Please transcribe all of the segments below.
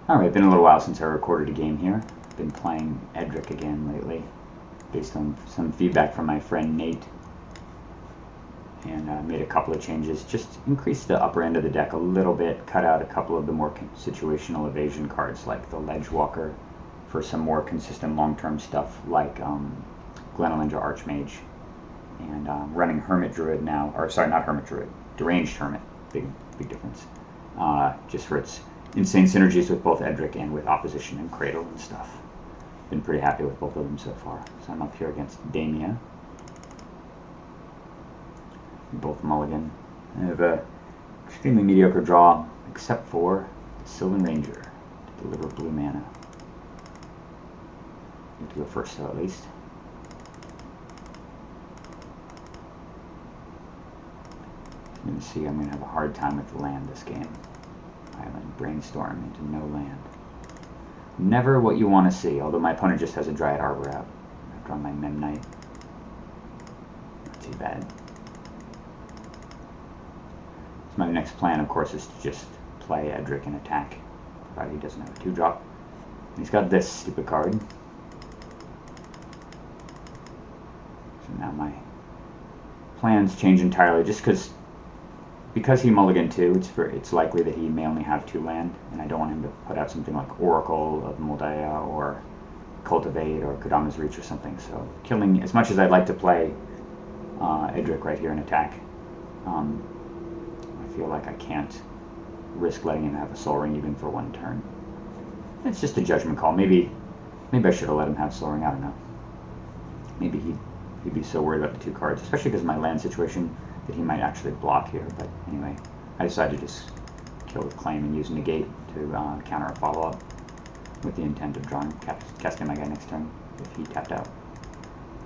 Alright, been a little while since I recorded a game here. Been playing Edric again lately, based on some feedback from my friend Nate. And made a couple of changes. Just increased the upper end of the deck a little bit, cut out a couple of the more situational evasion cards like the Ledgewalker for some more consistent long-term stuff like Glenalinja Archmage. And running Hermit Druid now, or sorry, not Hermit Druid, Deranged Hermit, big difference. Just for its insane synergies with both Edric and with Opposition and Cradle and stuff. Been pretty happy with both of them so far. So I'm up here against Damia. Both mulligan. I have a extremely mediocre draw, except for the Sylvan Ranger to deliver blue mana. Need to go first, though, at least. You can see I'm going to have a hard time with the land this game. Island, Brainstorm into no land. Never what you want to see, although my opponent just has a Dryad Arbor out. I've drawn my Memnite. Not too bad. So my next plan, of course, is to just play Edric and attack, provided he doesn't have a 2-drop. He's got this stupid card. So now my plans change entirely, just because he mulliganed 2, it's likely that he may only have 2 land, and I don't want him to put out something like Oracle of Moldea or Cultivate or Kodama's Reach or something. So killing, as much as I'd like to play Edric right here and attack, I feel like I can't risk letting him have a Soul Ring even for 1 turn. It's just a judgment call. Maybe I should have let him have Soul Ring. I don't know. Maybe he'd be so worried about the 2 cards, especially because of my land situation, that he might actually block here. But anyway, I decided to just kill with Claim and use Negate to counter a follow-up with the intent of casting my guy next turn if he tapped out.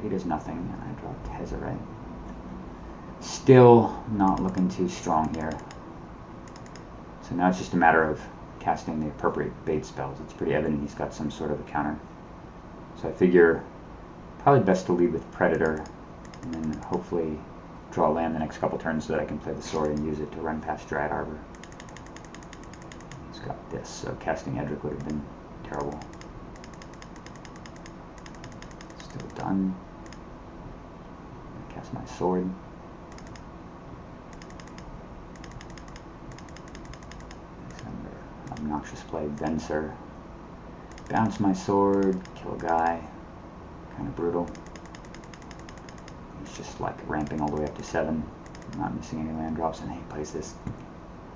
He does nothing, and I draw Tezzeret. Still not looking too strong here. So now it's just a matter of casting the appropriate bait spells. It's pretty evident he's got some sort of a counter. So I figure probably best to lead with Predator, and then hopefully draw land the next couple turns so that I can play the sword and use it to run past Dryad Arbor. He's got this, so casting Edric would have been terrible. Still done. Cast my sword. Obnoxious play, Venser. Bounce my sword, kill a guy. Kind of brutal. He's just like ramping all the way up to 7, not missing any land drops, and he plays this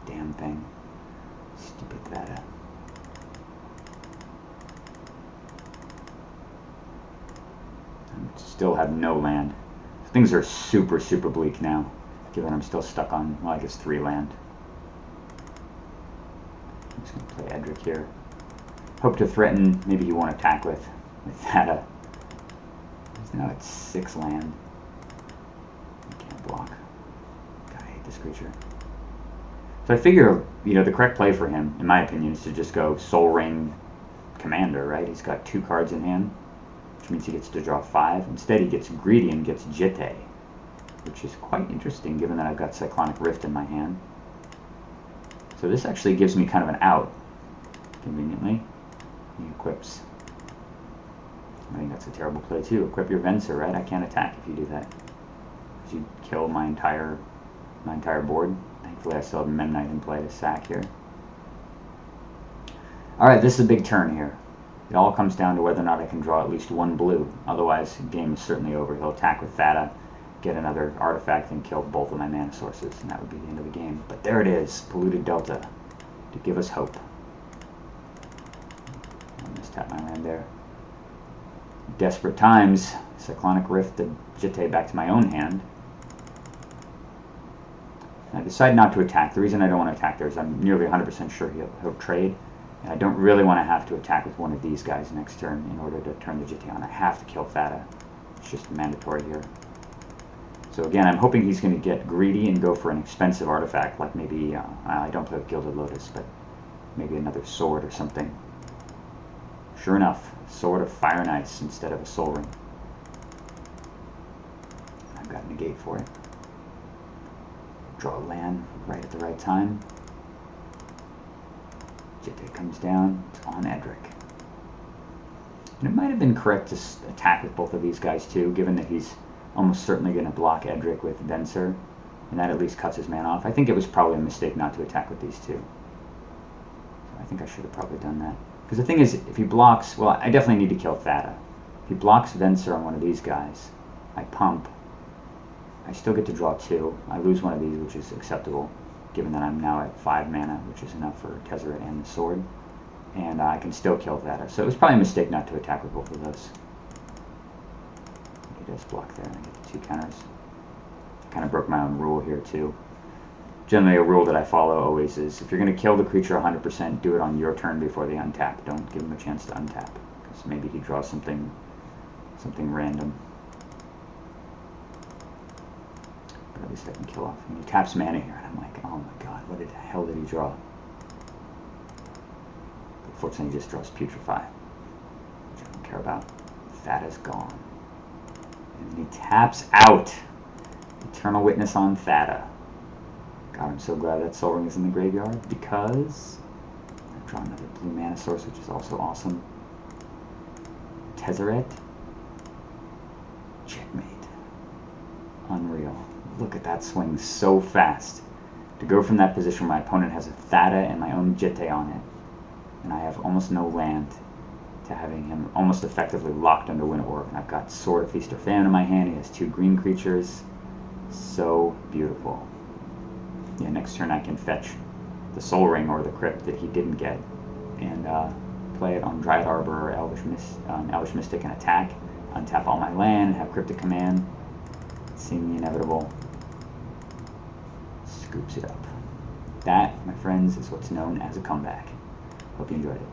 damn thing. Stupid Vada. I still have no land. Things are super bleak now, given I'm still stuck on, well, I guess 3 land. I'm just going to play Edric here. Hope to threaten, maybe he won't attack with Vada. Now it's 6 land. Block. God, I hate this creature. So I figure, the correct play for him, in my opinion, is to just go Soul Ring Commander, right? He's got 2 cards in hand, which means he gets to draw 5. Instead, he gets greedy and gets Jitte, which is quite interesting given that I've got Cyclonic Rift in my hand. So this actually gives me kind of an out, conveniently. He equips. I think that's a terrible play too. Equip your Venser, right? I can't attack if you do that. You kill my entire board. Thankfully, I still have Memnite in play to sack here. Alright, this is a big turn here. It all comes down to whether or not I can draw at least 1 blue. Otherwise, the game is certainly over. He'll attack with Vada, get another artifact, and kill both of my mana sources, and that would be the end of the game. But there it is, Polluted Delta, to give us hope. I'll just tap my land there. Desperate times. Cyclonic Rift the Jitte back to my own hand. I decide not to attack. The reason I don't want to attack there is I'm nearly 100% sure he'll trade, and I don't really want to have to attack with one of these guys next turn in order to turn the Jitte on. I have to kill Vada. It's just mandatory here. So again, I'm hoping he's going to get greedy and go for an expensive artifact, like maybe, I don't play with Gilded Lotus, but maybe another sword or something. Sure enough, Sword of Fire and Ice instead of a Soul Ring. I've got Negate for it. Draw a land right at the right time. Jitte comes down, it's on Edric. And it might have been correct to attack with both of these guys too, given that he's almost certainly going to block Edric with Venser, and that at least cuts his mana off. I think it was probably a mistake not to attack with these two. So I think I should have probably done that. Because the thing is, if he blocks, well, I definitely need to kill Thada. If he blocks Venser on one of these guys, I pump. I still get to draw 2. I lose one of these, which is acceptable, given that I'm now at 5 mana, which is enough for Tezzeret and the sword. And I can still kill Thada. So it was probably a mistake not to attack with both of those. He does block there, and I get the 2 counters. I kind of broke my own rule here, too. Generally, a rule that I follow always is, if you're going to kill the creature 100%, do it on your turn before they untap. Don't give him a chance to untap, because maybe he draws something random. But at least I can kill off. And he taps mana here, and I'm like, oh my god, what the hell did he draw? But fortunately, he just draws Putrefy, which I don't care about. That is gone. And then he taps out. Eternal Witness on Thada. God, I'm so glad that Soul Ring is in the graveyard, because I draw another blue mana source, which is also awesome. Tezzeret. Checkmate. Unreal. Look at that swing so fast. To go from that position where my opponent has a Thada and my own Jitte on it, and I have almost no land, to having him almost effectively locked under Wind Orb. And I've got Sword of Feast or Famine in my hand. He has 2 green creatures. So beautiful. Yeah, next turn I can fetch the Soul Ring or the Crypt that he didn't get, and play it on Dryad Arbor or Elvish Mystic and attack, untap all my land, have Cryptic Command, seeing the inevitable, scoops it up. That, my friends, is what's known as a comeback. Hope you enjoyed it.